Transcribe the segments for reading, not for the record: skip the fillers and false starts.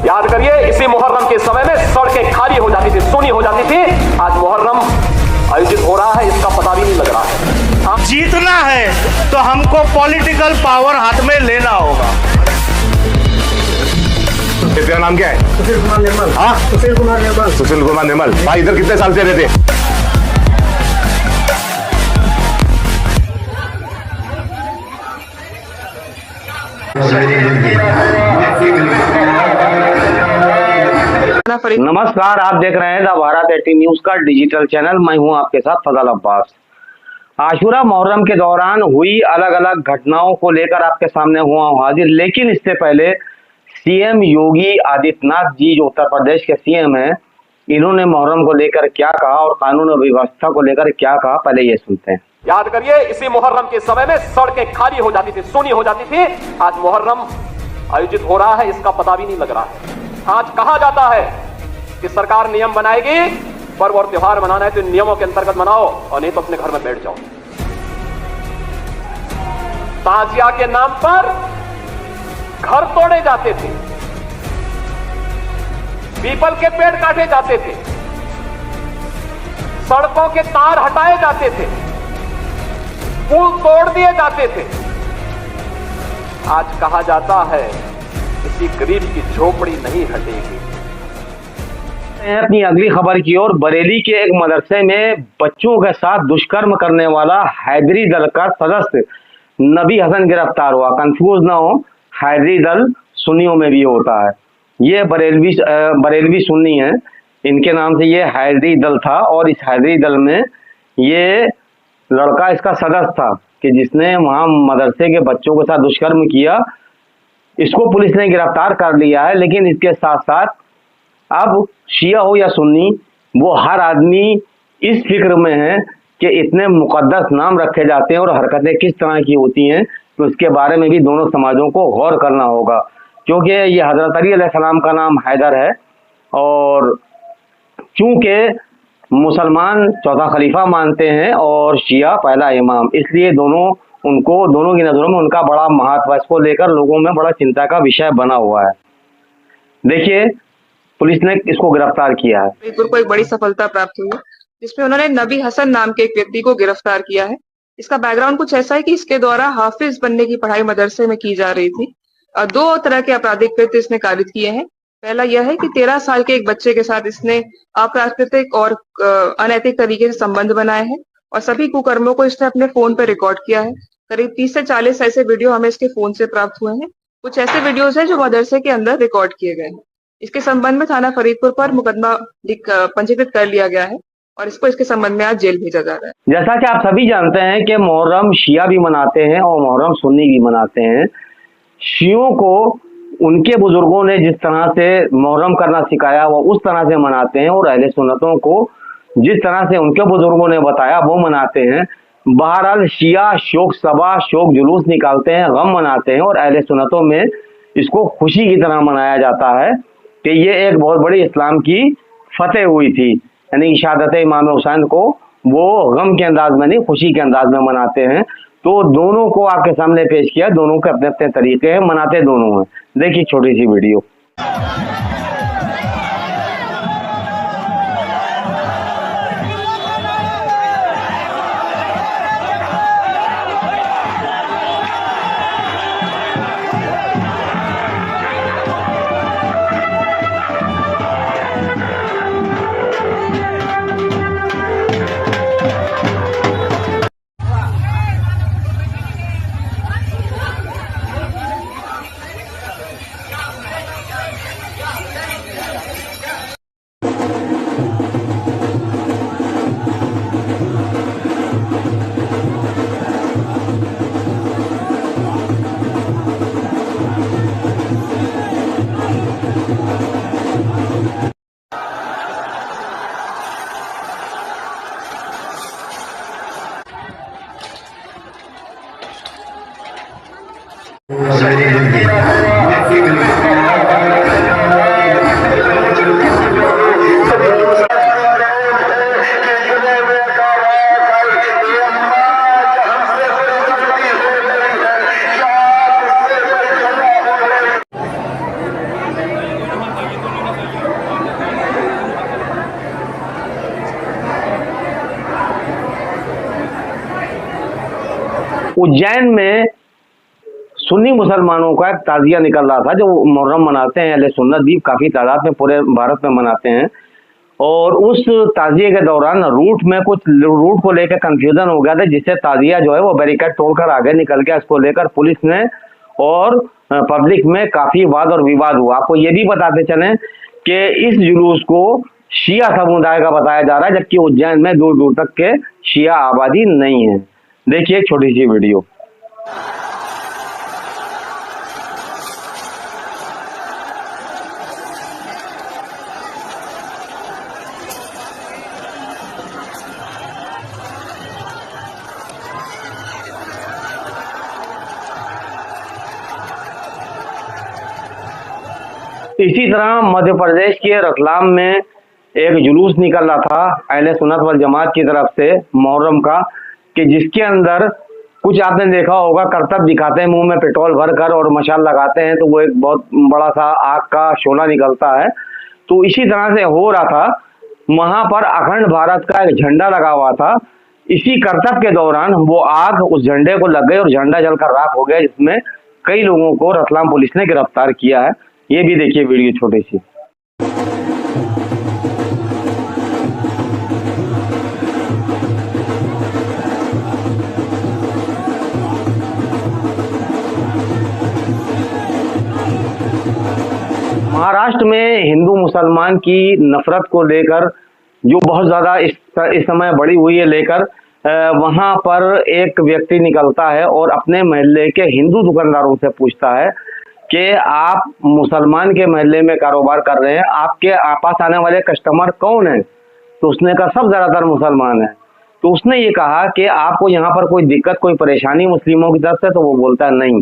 याद करिए, इसी मुहर्रम के समय में सड़कें खाली हो जाती थी, सूनी हो जाती थी। आज मुहर्रम आयोजित हो रहा है, इसका पता भी नहीं लग रहा है। जीतना है तो हमको पॉलिटिकल पावर हाथ में लेना होगा। तेरा नाम क्या है? सुशील कुमार निर्मल। हाँ, सुशील कुमार निर्मल। सुशील कुमार निर्मल। भाई इधर कितने साल से रहते? नमस्कार, आप देख रहे हैं द भारत 18 न्यूज का डिजिटल चैनल। मैं हूं आपके साथ फजल अब्बास। आशूरा मुहर्रम के दौरान हुई अलग अलग घटनाओं को लेकर आपके सामने हुआ हूं हाजिर। लेकिन इससे पहले सीएम योगी आदित्यनाथ जी, जो उत्तर प्रदेश के सीएम हैं, इन्होंने मुहर्रम को लेकर क्या कहा और कानून और व्यवस्था को लेकर क्या कहा, पहले ये सुनते हैं। याद करिए, इसी मुहर्रम के समय में सड़कें खाली हो जाती थी, सूनी हो जाती थी। आज मुहर्रम आयोजित हो रहा है, इसका पता भी नहीं लग रहा है। आज कहा जाता है कि सरकार नियम बनाएगी, पर्व और त्योहार मनाना है तो नियमों के अंतर्गत मनाओ और नहीं तो अपने घर में बैठ जाओ। ताजिया के नाम पर घर तोड़े जाते थे, पीपल के पेड़ काटे जाते थे, सड़कों के तार हटाए जाते थे, पुल तोड़ दिए जाते थे। आज कहा जाता है किसी गरीब की झोपड़ी नहीं हटेगी। अपनी अगली खबर की ओर, बरेली के एक मदरसे में बच्चों के साथ दुष्कर्म करने वाला हैदरी दल का सदस्य नबी हसन गिरफ्तार हुआ। कंफ्यूज ना हो, हैदरी दल सुन्नियों में भी होता है। ये बरेलवी सुन्नी है, इनके नाम से ये हैदरी दल था। और इस हैदरी दल में ये लड़का इसका सदस्य था कि जिसने वहां मदरसे के बच्चों के साथ दुष्कर्म किया। इसको पुलिस ने गिरफ्तार कर लिया है। लेकिन इसके साथ साथ अब शिया हो या सुन्नी, वो हर आदमी इस फिक्र में है कि इतने मुकद्दस नाम रखे जाते हैं और हरकतें किस तरह की होती हैं, तो इसके बारे में भी दोनों समाजों को गौर करना होगा। क्योंकि ये हजरत अली अलैहिस्सलाम का नाम हैदर है और चूंकि मुसलमान चौथा खलीफा मानते हैं और शिया पहला इमाम, इसलिए दोनों की नजरों में उनका बड़ा महत्व है। इसको लेकर लोगों में बड़ा चिंता का विषय बना हुआ है। देखिए, पुलिस ने इसको गिरफ्तार किया है। फरीदपुर को एक बड़ी सफलता प्राप्त हुई है, जिसमें उन्होंने नबी हसन नाम के एक व्यक्ति को गिरफ्तार किया है। इसका बैकग्राउंड कुछ ऐसा है कि इसके द्वारा हाफिज बनने की पढ़ाई मदरसे में की जा रही थी। दो तरह के आपराधिक कृत्य इसने कारित किए हैं। पहला यह है कि 13 साल के एक बच्चे के साथ इसने अप्राकृतिक और अनैतिक तरीके से संबंध बनाए हैं और सभी कुकर्मों को इसने अपने फोन पर रिकॉर्ड किया है। करीब 30 से 40 ऐसे वीडियो हमें इसके फोन से प्राप्त हुए हैं। कुछ ऐसे वीडियोज हैं जो मदरसे के अंदर रिकॉर्ड किए गए हैं। इसके संबंध में थाना फरीदपुर पर मुकदमा पंजीकृत कर लिया गया है और इसको इसके संबंध में आज जेल भेजा जा रहा है। जैसा कि आप सभी जानते हैं कि मुहर्रम शिया भी मनाते हैं और मुहर्रम सुन्नी भी मनाते हैं। शियों को उनके बुजुर्गों ने जिस तरह से मुहर्रम करना सिखाया वो उस तरह से मनाते हैं और अहले सुन्नतों को जिस तरह से उनके बुजुर्गों ने बताया वो मनाते हैं। बहरहाल शिया शोक सभा, शोक जुलूस निकालते हैं, गम मनाते हैं और अहले सुन्नतों में इसको खुशी की तरह मनाया जाता है कि ये एक बहुत बड़ी इस्लाम की फतेह हुई थी। यानी कि शहादत इमाम हुसैन को वो गम के अंदाज में नहीं, खुशी के अंदाज में मनाते हैं। तो दोनों को आपके सामने पेश किया, दोनों के अपने अपने तरीके हैं, मनाते दोनों हैं। देखिए छोटी सी वीडियो। उज्जैन में सुन्नी मुसलमानों का एक ताजिया निकल रहा था, जो मुहर्रम मनाते हैं अहले सुन्नत भी काफ़ी तादाद में पूरे भारत में मनाते हैं। और उस ताजिए के दौरान रूट को लेकर कंफ्यूजन हो गया था, जिससे ताजिया जो है वो बैरिकेड तोड़कर आगे निकल गया। इसको लेकर पुलिस ने और पब्लिक में काफ़ी वाद और विवाद हुआ। आपको ये भी बताते चलें कि इस जुलूस को शिया समुदाय का बताया जा रहा है, जबकि उज्जैन में दूर दूर तक के शिया आबादी नहीं है। देखिए एक छोटी सी वीडियो। इसी तरह मध्य प्रदेश के रतलाम में एक जुलूस निकल रहा था अहले सुन्नत वल जमात की तरफ से मुहर्रम का, कि जिसके अंदर कुछ आपने देखा होगा करतब दिखाते हैं, मुंह में पेट्रोल भरकर और मशाल लगाते हैं, तो वो एक बहुत बड़ा सा आग का शोला निकलता है। तो इसी तरह से हो रहा था, वहां पर अखंड भारत का एक झंडा लगा हुआ था। इसी करतब के दौरान वो आग उस झंडे को लग गई और झंडा जलकर राख हो गया, जिसमें कई लोगों को रतलाम पुलिस ने गिरफ्तार किया है। ये भी देखिए वीडियो छोटी सी। महाराष्ट्र में हिंदू मुसलमान की नफरत को लेकर जो बहुत ज्यादा इस समय बढ़ी हुई है लेकर, वहां पर एक व्यक्ति निकलता है और अपने मोहल्ले के हिंदू दुकानदारों से पूछता है कि आप मुसलमान के मोहल्ले में कारोबार कर रहे हैं, आपके पास आने वाले कस्टमर कौन है? तो उसने कहा सब ज्यादातर मुसलमान है। तो उसने ये कहा कि आपको यहाँ पर कोई दिक्कत कोई परेशानी मुस्लिमों की तरफ से? तो वो बोलता है नहीं।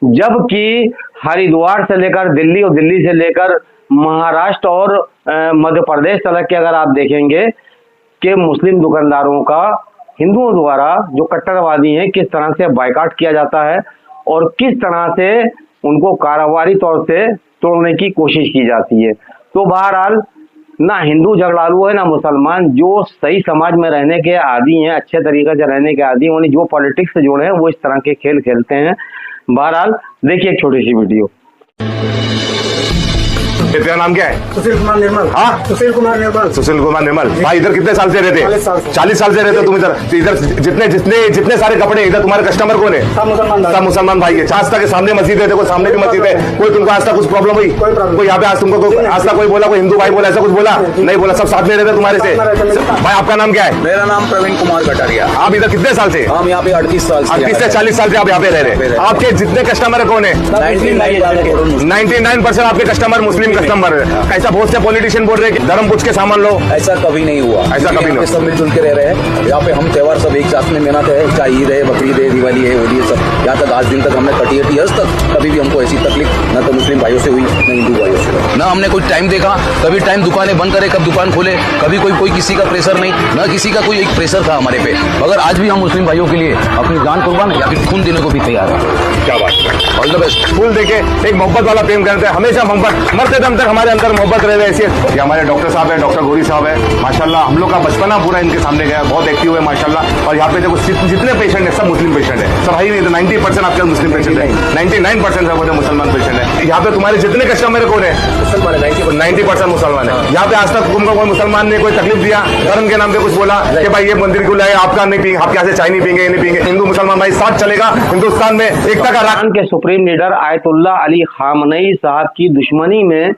जबकि हरिद्वार से लेकर दिल्ली और दिल्ली से लेकर महाराष्ट्र और मध्य प्रदेश तक के अगर आप देखेंगे कि मुस्लिम दुकानदारों का हिंदुओं द्वारा जो कट्टरवादी हैं किस तरह से बायकॉट किया जाता है और किस तरह से उनको कारोबारी तौर से तोड़ने की कोशिश की जाती है। तो बहरहाल ना हिंदू झगड़ालू है ना मुसलमान, जो सही समाज में रहने के आदी हैं, अच्छे तरीके से रहने के आदी हैं, जो पॉलिटिक्स से जुड़े हैं, वो इस तरह के खेल खेलते हैं। बहरहाल देखिए एक छोटी सी वीडियो। तेरा नाम क्या है? सुशील कुमार निर्मल। हाँ, सुशील कुमार निर्मल। सुशील कुमार निर्मल। भाई इधर कितने साल से रहते? 40 साल से रहते हो तुम इधर? इधर जितने सारे कपड़े इधर, तुम्हारे कस्टमर कौन है? सब मुसलमान भाई है। आस्था के सामने मस्जिद है, देखो सामने भी मस्जिद है। कोई तुमको आज तक कुछ प्रॉब्लम हुई? कोई यहाँ पे आज तुमको आज तक कोई बोला, कोई हिंदू भाई बोला, ऐसा कुछ बोला? नहीं बोला, सब साथ में रहते तुम्हारे से। भाई आपका नाम क्या है? मेरा नाम प्रवीण कुमार कटारिया। आप इधर कितने साल से? हम यहाँ पे 38 साल से 38 से 40 साल से आप यहाँ पे रह रहे हैं। आपके जितने कस्टमर कौन है? 99% आपके कस्टमर मुस्लिम कस्टमर है। ऐसा बहुत से पॉलिटिशियन बोल रहे हैं कि धर्म पूछ के सामान लो। ऐसा कभी नहीं हुआ, ऐसा कभी नहीं। सब मिलजुल के रह रहे हैं। यहाँ पे हम त्योहार सब एक साथ में मनाते हैं, चाहे ईद है, बकरीद है, दिवाली है, होली है, सब। यहाँ तक आज दिन तक हमने 38 ईयर्स तक कभी भी हमको ऐसी तकलीफ न तो मुस्लिम भाइयों से हुई न हिंदू भाइयों से। न हमने कोई टाइम देखा, कभी टाइम दुकानें बंद करे, कब दुकान खोले, कभी कोई किसी का प्रेशर नहीं, न किसी का कोई एक प्रेशर था हमारे पे। मगर आज भी हम मुस्लिम भाइयों के लिए अपनी जान कुर्बान या फिर खून देने को भी तैयार है। क्या बात है, ऑल द बेस्ट। फूल देके एक मोहब्बत वाला प्रेम करते हैं, हमेशा मोहब्बत, मरते दम तक हमारे अंदर मोहब्बत रहे। ऐसे ये हमारे डॉक्टर साहब है, डॉक्टर गोरी साहब है, माशाल्लाह हम लोग का बचपना पूरा इनके सामने गया, बहुत एक्टिव है माशाल्लाह। और यहाँ पे देखो जितने पेशेंट है सब मुस्लिम पेशेंट है, सब है नहीं तो 90% आपके मुस्लिम पेशेंट है, 99% है मुसलमान पेशेंट है। यहाँ पे तुम्हारे जितने कस्टमर कौन है? 90% मुसलमान है। यहाँ पे आज तक तुमको कोई मुसलमान ने कोई तकलीफ दिया, धर्म के नाम पे कुछ बोला कि भाई ये मंदिर क्यों लाए, आपका नहीं पिएंगे, आप कैसे चाय नहीं पिएंगे, ये नहीं पिएंगे? हिंदू मुसलमान भाई साथ चलेगा, हिंदुस्तान में एकता का राज। के सुप्रीम लीडर आयतुल्ला अली खामनई साहब की दुश्मनी में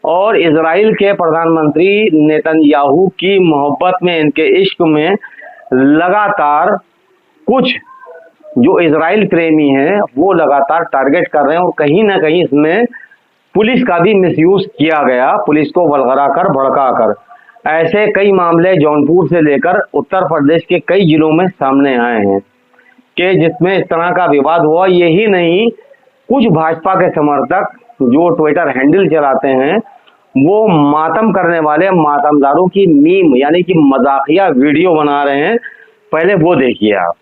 और इजराइल के प्रधानमंत्री नेतन्याहू की मोहब्बत में, इनके इश्क में लगातार कुछ जो इजराइल प्रेमी हैं वो लगातार टारगेट कर रहे हैं और कहीं ना कहीं इसमें पुलिस का भी मिसयूज किया गया, पुलिस को वलगरा कर भड़का कर। ऐसे कई मामले जौनपुर से लेकर उत्तर प्रदेश के कई जिलों में सामने आए हैं कि जिसमें इस तरह का विवाद हुआ। यही नहीं, कुछ भाजपा के समर्थक जो ट्विटर हैंडल चलाते हैं वो मातम करने वाले मातमदारों की मीम यानी कि मजाकिया वीडियो बना रहे हैं। पहले वो देखिए आप।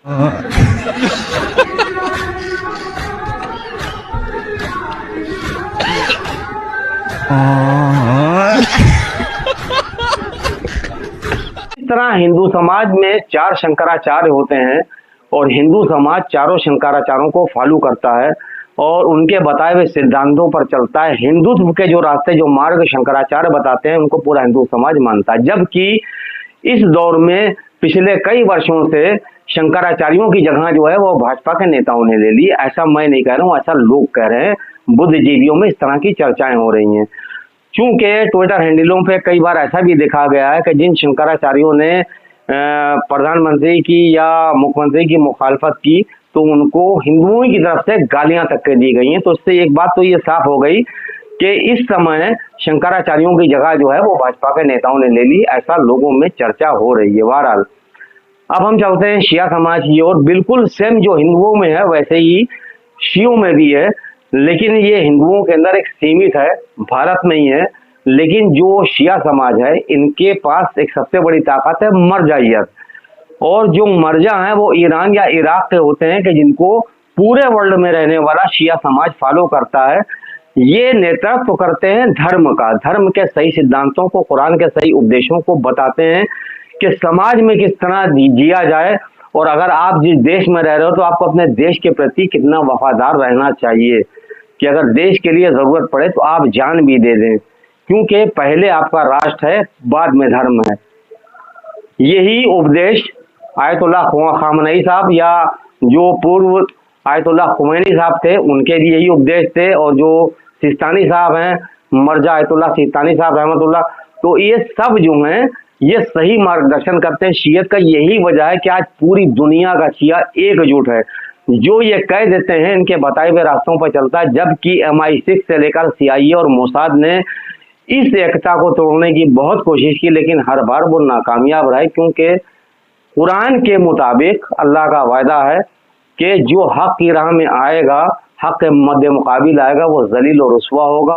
इस तरह हिंदू समाज में 4 शंकराचार्य होते हैं और हिंदू समाज चारों शंकराचार्यों को फॉलो करता है और उनके बताए हुए सिद्धांतों पर चलता है। हिंदुत्व के जो रास्ते, जो मार्ग शंकराचार्य बताते हैं, उनको पूरा हिंदू समाज मानता है। जबकि इस दौर में पिछले कई वर्षों से शंकराचार्यों की जगह जो है वो भाजपा के नेताओं ने ले ली। ऐसा मैं नहीं कह रहा हूँ, ऐसा लोग कह रहे हैं। बुद्धिजीवियों में इस तरह की चर्चाएं हो रही हैं। चूंकि ट्विटर हैंडलों पे कई बार ऐसा भी देखा गया है कि जिन शंकराचार्यों ने प्रधानमंत्री की या मुख्यमंत्री की मुखालफत की तो उनको हिंदुओं की तरफ से गालियां तक के दी गई हैं। तो इससे एक बात तो ये साफ हो गई कि इस समय शंकराचार्यों की जगह जो है वो भाजपा के नेताओं ने ले ली। ऐसा लोगों में चर्चा हो रही है। बहरहाल अब हम चलते हैं शिया समाज की ओर। बिल्कुल सेम जो हिंदुओं में है वैसे ही शियों में भी है, लेकिन ये हिंदुओं के अंदर एक सीमित है, भारत में ही है। लेकिन जो शिया समाज है इनके पास एक सबसे बड़ी ताकत है मरजाइयत। और जो मर्जा हैं वो ईरान या इराक के होते हैं कि जिनको पूरे वर्ल्ड में रहने वाला शिया समाज फॉलो करता है। ये नेतृत्व करते हैं धर्म का, धर्म के सही सिद्धांतों को, कुरान के सही उपदेशों को बताते हैं कि समाज में किस तरह जिया जाए। और अगर आप जिस देश में रह रहे हो तो आपको अपने देश के प्रति कितना वफादार रहना चाहिए कि अगर देश के लिए जरूरत पड़े तो आप जान भी दे दें, क्योंकि पहले आपका राष्ट्र है, बाद में धर्म है। यही उपदेश आयतुल्लाह खामनेई साहब या जो पूर्व आयतुल्लाह खुमैनी साहब थे उनके भी यही उपदेश थे। और जो सिस्तानी साहब हैं, मर्जा आयतुल्लाह सिस्तानी साहब रहमतुल्लाह, तो ये सब जो हैं ये सही मार्गदर्शन करते हैं शियत का। यही वजह है कि आज पूरी दुनिया का शिया एकजुट है। जो ये कह देते हैं इनके बताए हुए रास्तों पर चलता है। जबकि MI6 से लेकर CIA और मोसाद ने इस एकता को तोड़ने की बहुत कोशिश की, लेकिन हर बार वो नाकामयाब रहे, क्योंकि कुरान के मुताबिक अल्लाह का वायदा है कि जो हक की राह में आएगा, हक के मद्दे मुकाबिल आएगा, वो जलील और रुस्वा होगा।